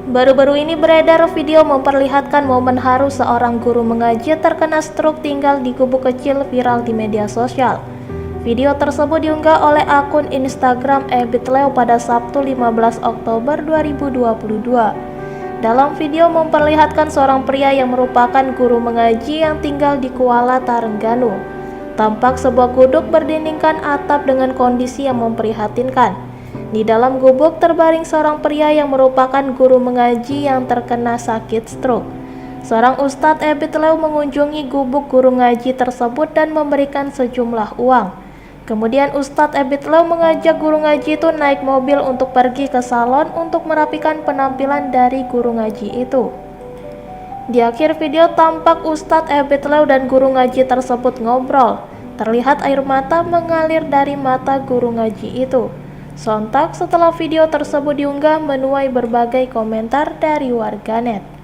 Baru-baru ini beredar video memperlihatkan momen haru seorang guru mengaji terkena stroke tinggal di gubuk kecil viral di media sosial. Video tersebut diunggah oleh akun Instagram @bitleo pada Sabtu 15 Oktober 2022. Dalam video memperlihatkan seorang pria yang merupakan guru mengaji yang tinggal di Kuala Terengganu. Tampak sebuah gubuk berdindingkan atap dengan kondisi yang memprihatinkan. Di dalam gubuk terbaring seorang pria yang merupakan guru mengaji yang terkena sakit stroke. Seorang Ustadz @bitleo mengunjungi gubuk guru ngaji tersebut dan memberikan sejumlah uang. Kemudian Ustadz @bitleo mengajak guru ngaji itu naik mobil untuk pergi ke salon untuk merapikan penampilan dari guru ngaji itu. Di akhir video tampak Ustadz @bitleo dan guru ngaji tersebut ngobrol. Terlihat air mata mengalir dari mata guru ngaji itu. Sontak setelah video tersebut diunggah menuai berbagai komentar dari warganet.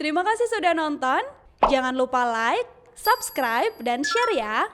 Terima kasih sudah nonton. Jangan lupa like, subscribe, dan share ya.